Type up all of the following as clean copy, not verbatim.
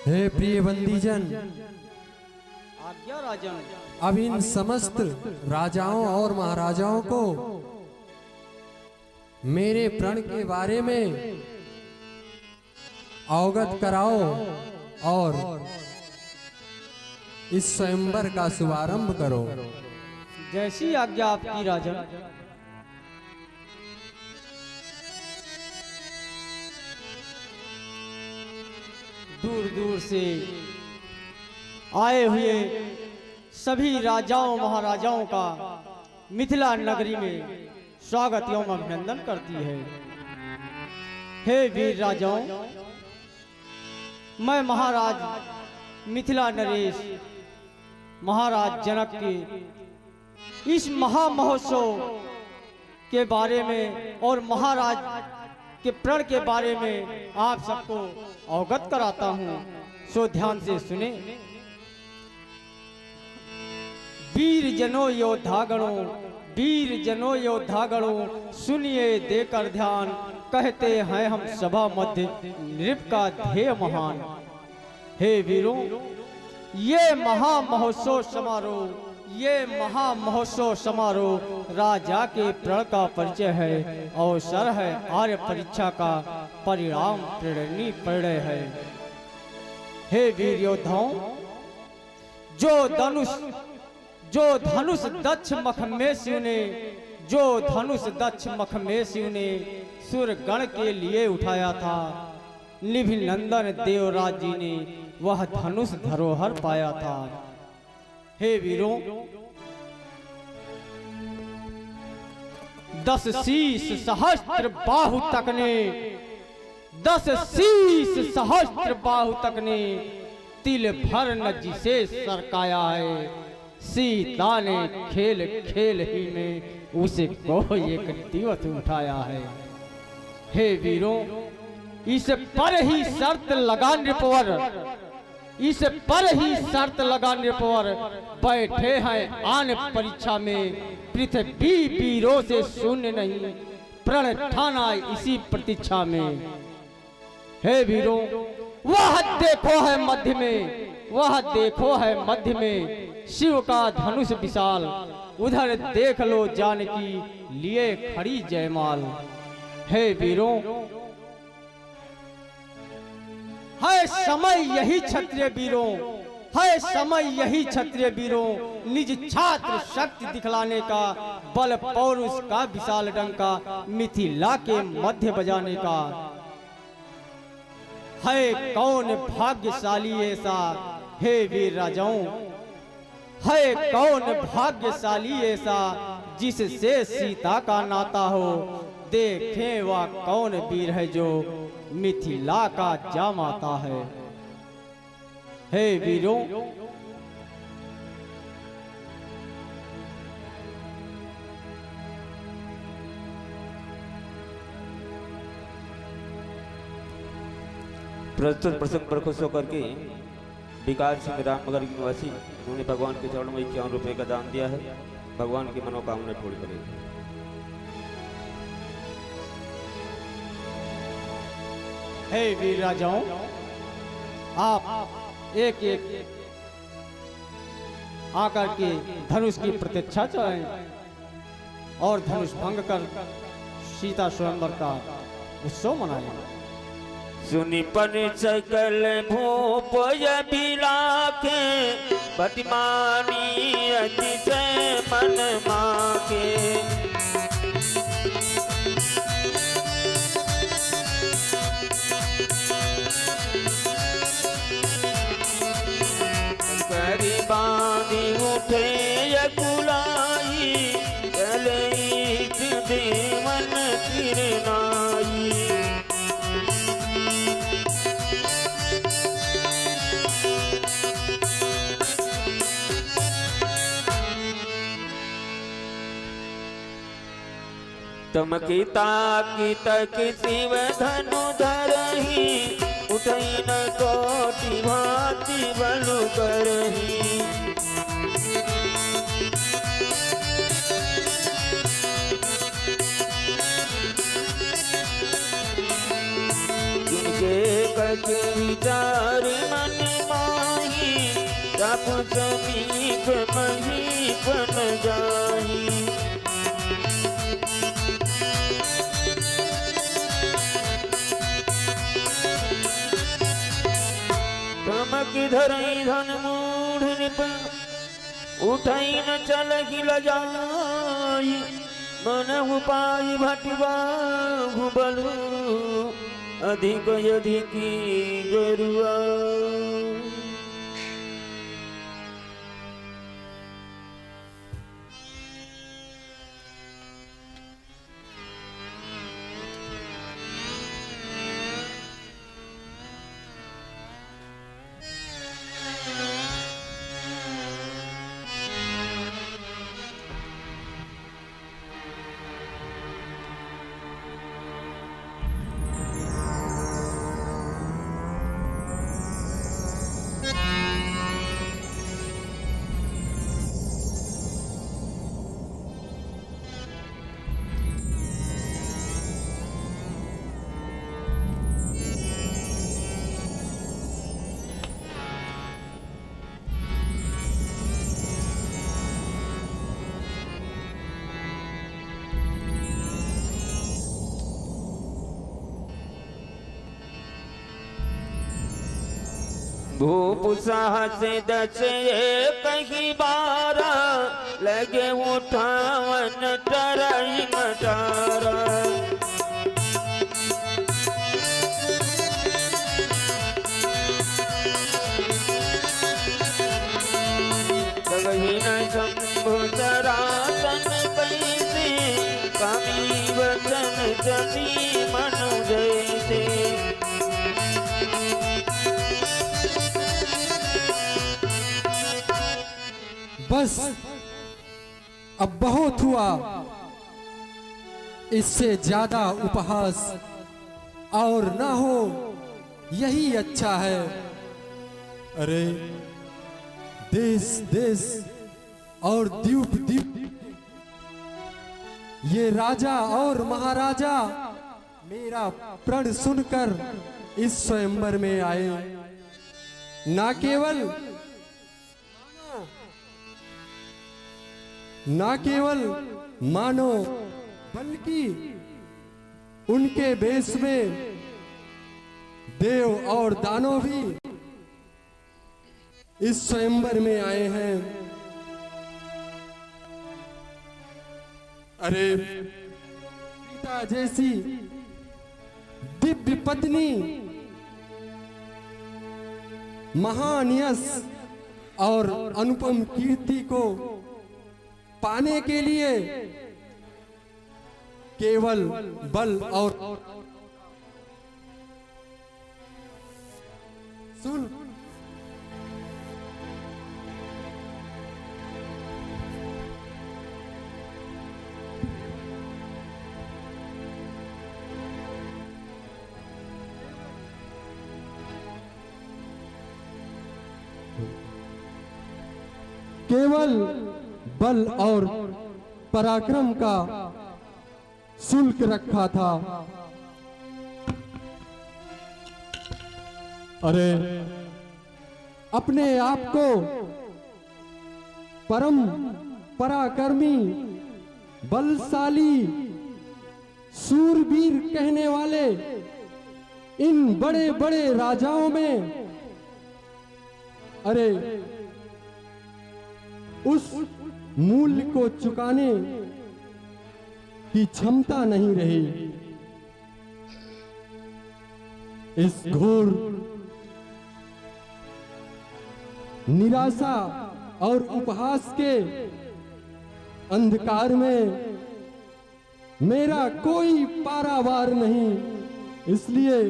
हे प्रिय बंदीजन, आज्ञा राजन। अब इन समस्त राजाओं और महाराजाओं को मेरे प्रण के बारे में अवगत कराओ और इस स्वयंवर का शुभारंभ करो। जैसी आज्ञा आपकी राजन। दूर दूर से आए हुए सभी राजाओं महाराजाओं का मिथिला नगरी में स्वागत एवं अभिनंदन करती है। हे वीर राजाओं, मैं महाराज मिथिला नरेश महाराज जनक के इस महामहोत्सव के बारे में और महाराज के प्रण के बारे में आप सबको अवगत कराता हूं, सो ध्यान से सुने। वीर जनों योद्धागणों, वीर जनों योद्धागणों, सुनिए देकर ध्यान, कहते हैं हम सभा मध्य नृप का ध्येय महान। हे वीरों, ये महामहोत्सव समारोह, ये महामहोत्सव समारोह राजा के प्रण का परिचय है, अवसर है आर्य परीक्षा का, परिणाम प्रेरणी परिणय है। हे वीर योद्धाओं, जो धनुष दक्ष मखमेश्वर ने, जो धनुष दक्ष मखमेश्वर ने सुरगण के लिए उठाया था, निभिनंदन देवराज जी ने वह धनुष धरोहर पाया था। हे वीरों, 10 शीश सहस्त्र बाहु तक ने, 10 शीश सहस्त्र बाहु तक ने तिल भर न जिसे सरकाया है, सीता ने खेल खेल ही में उसे को एक दिवस उठाया है। हे वीरों, इस पर ही शर्त लगा नृपवर, इस पर ही शर्त लगाने पर बैठे हैं आन परीक्षा में, पृथ्वी वीरों से शून्य नहीं, प्रण ठाना इसी प्रतीक्षा में। हे वीरों, वह देखो है मध्य में, वह देखो है मध्य में शिव का धनुष विशाल, उधर देख लो जानकी लिए खड़ी जयमाल। हे वीरों, है समय यही क्षत्रिय वीरों, है समय यही क्षत्रिय वीरों, निज छात्र शक्ति दिखलाने का, बल पौरुष का विशाल डंका मिथिला के मध्य बजाने का। है कौन भाग्यशाली ऐसा, हे वीर राजाओं, है कौन भाग्यशाली ऐसा जिससे सीता का नाता हो, देखें वह कौन वीर है जो मिथिला का जामाता है। हे वीरों, प्रस्तुत प्रसंग पर खुश होकर के विकास सिंह रामनगर के निवासी, उन्होंने भगवान के चरणों में 51 रुपए का दान दिया है। भगवान की मनोकामना पूरी करेगी। हे वीर राजाओं, आप एक एक आकर के धनुष की प्रतीक्षा करें और धनुष भंग कर सीता स्वयंवर का उत्सव मनाएं। सुनि पर सकल भूप बिलाखे, पतिमानी अतिशय मन माके। बांधी उठे यकुलाई, चले देवन किरनाई। तमकी ताकी तक शिव धनु धरही, उठई न कोटि भांति बलु करही। जिनके के विचार मन माही, तप समीप महीपन जाही। तमक धरई धन मूढ़ निप, उठई न चल हिल जाई। मन उपाय भटवा भुबलु, अधिक अधिकी गरुआ। भूप साहस दस कहीं बारा, लगे उठावन टरई मटारा। कहीं न शंभु जरासन कैसे, कमी वचन जनी मनु जैसे। बस अब बहुत हुआ, इससे ज्यादा उपहास और ना हो यही अच्छा है। अरे देश देश और द्वीप द्वीप, ये राजा और महाराजा मेरा प्रण सुनकर इस स्वयंवर में आए। ना केवल मानो, बल्कि उनके वेश में देव और दानव भी इस स्वयंवर में आए हैं। अरे सीता जैसी दिव्य पत्नी, महान यश और अनुपम कीर्ति को पाने के लिए केवल बल और सुन, केवल बल और पराक्रम का शुल्क रखा था। अरे अपने आप को परम पराक्रमी, बलशाली, सूरवीर कहने वाले इन बड़े बड़े राजाओं में अरे उस मूल्य को चुकाने की क्षमता नहीं रही। इस घोर निराशा और उपहास के अंधकार में मेरा कोई पारावार नहीं, इसलिए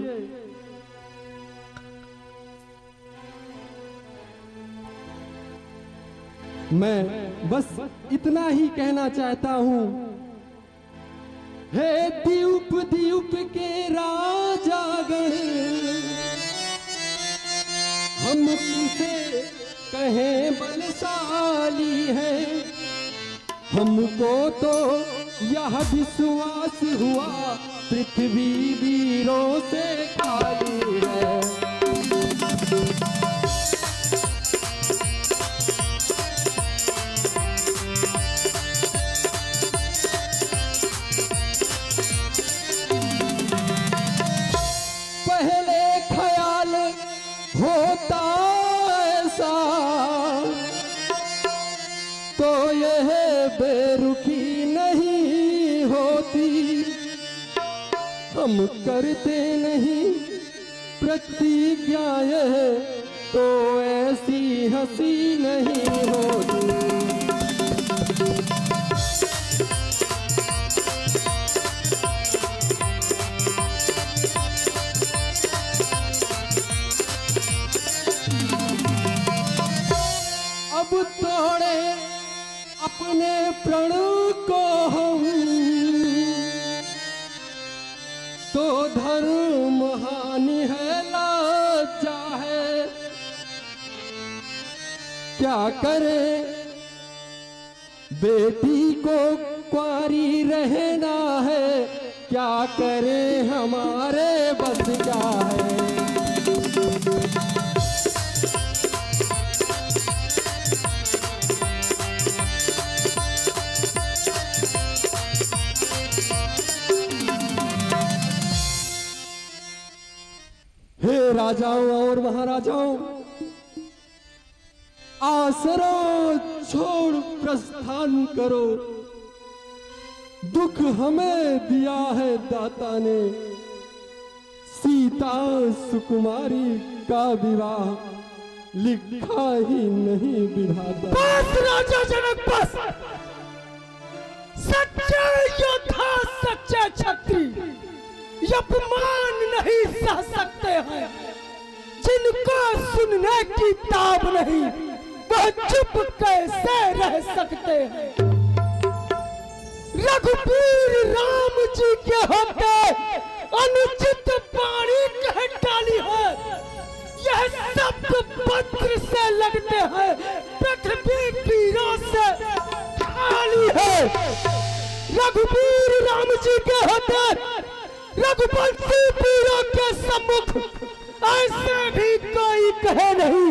मैं बस इतना ही कहना चाहता हूं। हे द्वीप द्वीप के राजागण, हम किसे कहें बलशाली है, हमको तो यह विश्वास हुआ पृथ्वी वीरों से खाली है। हम करते नहीं प्रतिज्ञा यह तो ऐसी हंसी नहीं होती। अब तोड़े अपने प्रण को हम तो धर्म हानि है, लज्जा है। क्या करे बेटी को कुंवारी रहना है, क्या करे हमारे बस क्या है। हे राजाओं और महाराजाओं, आसरा छोड़ प्रस्थान करो। दुख हमें दिया है दाता ने, सीता सुकुमारी का विवाह लिखा ही नहीं विधाता। बस राजा जनक बस, सच्चे योद्धा सच्चे छत्री अपमान नहीं सह सकते हैं। जिनको सुनने की ताब नहीं वह चुप कैसे रह सकते हैं। रघुवीर राम जी के होते अनुचित वाणी कह डाली है। यह सब पत्र से लगते हैं, पृथ्वी वीरों से खाली है। रघुवीर राम जी के होते रघुवंशी वीरों के सम्मुख ऐसे भी कोई कहे नहीं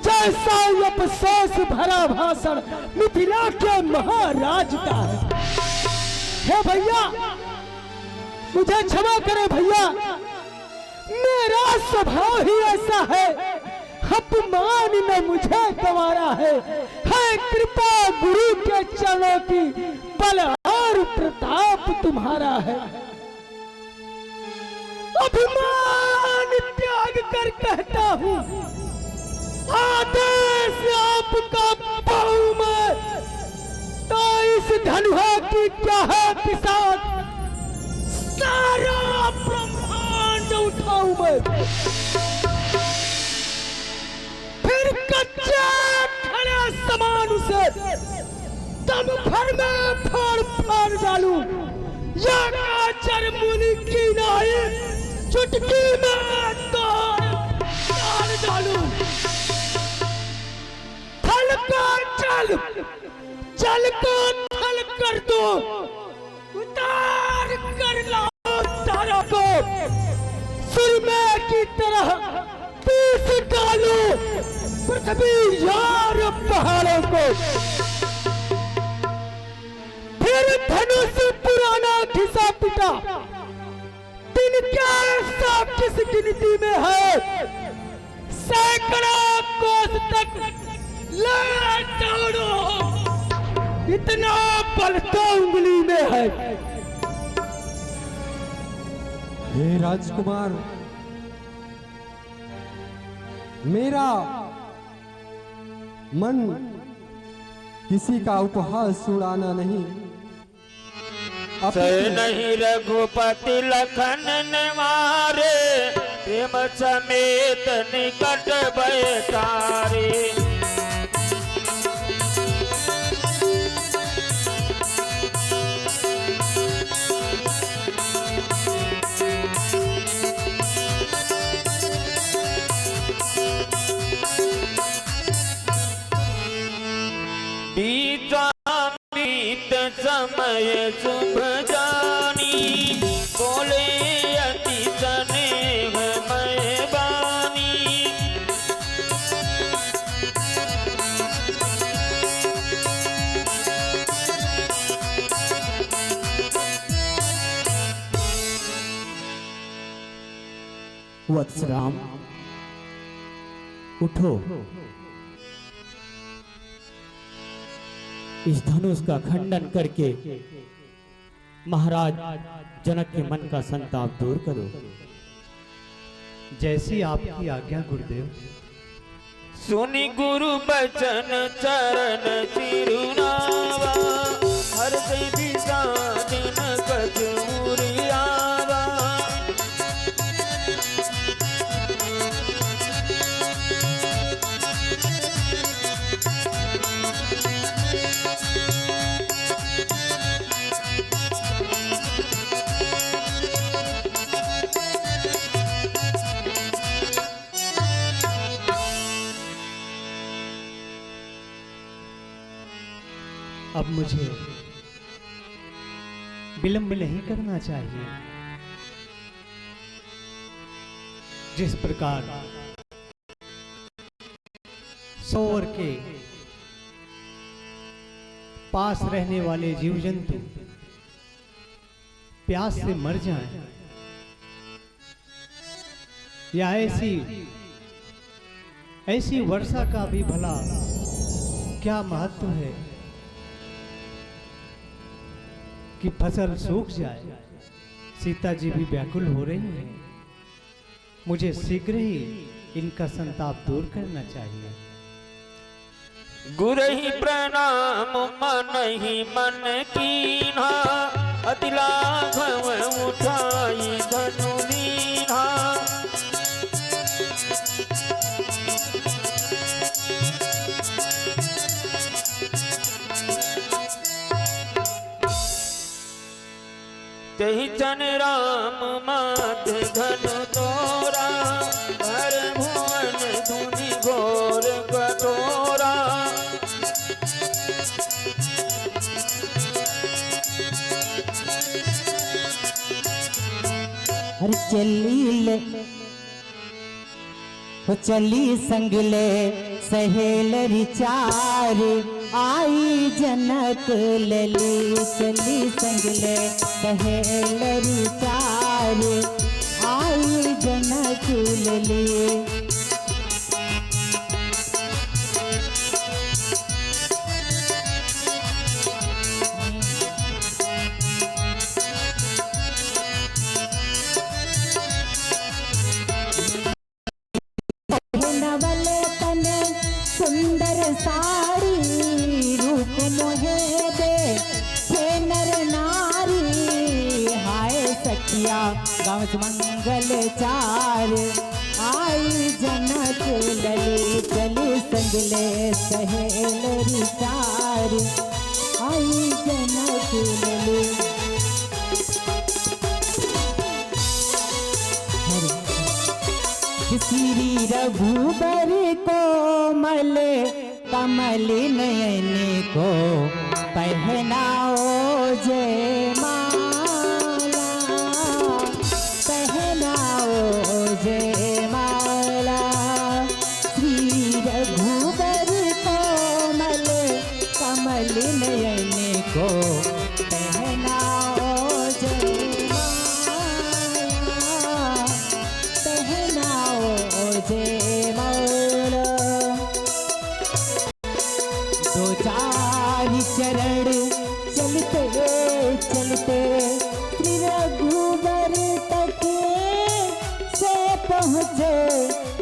जैसा अफसोस भरा भाषण मिथिला के महाराज का है। हे भैया, मुझे क्षमा करें भैया, मेरा स्वभाव ही ऐसा है। अपमान ने मुझे गंवारा है कृपा गुरु के चरणों की, बल और प्रताप तुम्हारा है। अभिमान त्याग कर कहता हूँ, आदेश आपका पाऊं मैं, तो इस धनुहा की क्या है पिसाच, सारा ब्रह्मांड उठाऊं मैं। फिर कच्चे खड़े समान उसे दम भर में फाड़ डालूं, या काचर मुनि की नहीं चुटकी में तोड़ डालूं। थल को चल को थल कर दो, उतार कर लाओ तारा को, सुरमे की तरह पीस डालो पृथ्वी यार पहाड़ों को। फिर धनुष पुराना घिसा पिटा, दिन क्या सब किस गिनती में है, सैकड़ों कोस तक ले दौड़ो, इतना बल तो उंगली में है। हे राजकुमार, मेरा मन किसी का उपहास उड़ाना नहीं। सह नहीं रघुपति लखन ने मारे, प्रेम समेत निकट बैठारे। बीत समय शुभ जानी, बोले अति स्नेह मैं बानी। वत्सराम उठो, इस धनुष का खंडन करके महाराज जनक के मन का संताप दूर करो। जैसी आपकी आज्ञा गुरुदेव। सुनि गुरु बचन चरण चिरुनावा, हर से दिशा दिन कछ मुरियावा। अब मुझे विलंब नहीं करना चाहिए। जिस प्रकार सौर के पास रहने वाले जीव जंतु प्यास से मर जाएं, या ऐसी वर्षा का भी भला क्या महत्व है कि फसल सूख जाए। सीता जी भी व्याकुल हो रही हैं। मुझे शीघ्र ही इनका संताप दूर करना चाहिए। गुरहि प्रणाम मन ही मन कीन्हा, अति लाघव उठाई धनु लीन्हा। तहि जन राम माध धनु तोरा, भर भुवन धुनि घोर कठोरा। हर चली संगले सहेलरी चार, आई जनक लली चली संगले सहेलरी चार, आई जनक लली। सुंदर साड़ी रूप मोहे दे हे नर नारी, हाय सखिया गाँव मंगल चार, आई जनक लली चली संगले सहेलरी चार, आई जनक लली। श्री रघुबर कोमल कमल नयन को पहनाओ जय माला, पहनाओ जय माला। श्री रघुबर कोमल कमल नयन को पहनाओ जय माला, पहनाओ जय मौला। दो चार चरण चलते चलते श्री रघुबर तक से पहुँचे,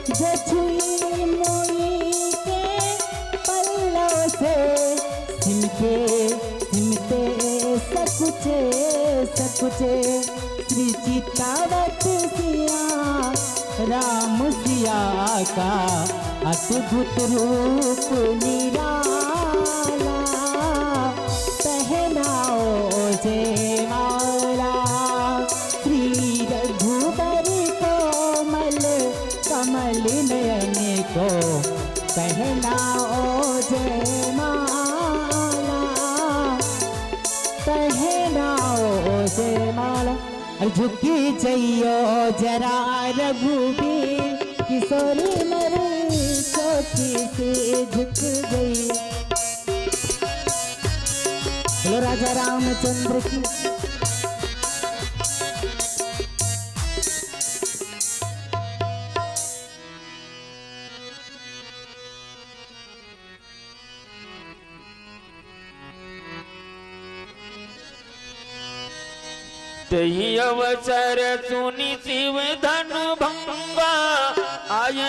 जो छुई मुई के पल्लों से सिमटे सिमटे सकुचे सकुचे। श्री चितावत सिया राम सिया का अद्भुत रूप निराला, पहनाओ जय माला। श्री रघुबर कोमल कमल नयन को पहनाओ जय माला, पहनाओ जय माला। झुकी जइयो जरा रघुबीर, किशोरी मरी छोटी सी झुक गई। बोलो राजा रामचंद्र की। तही अवसर सुनि शिव धनु भंगा आय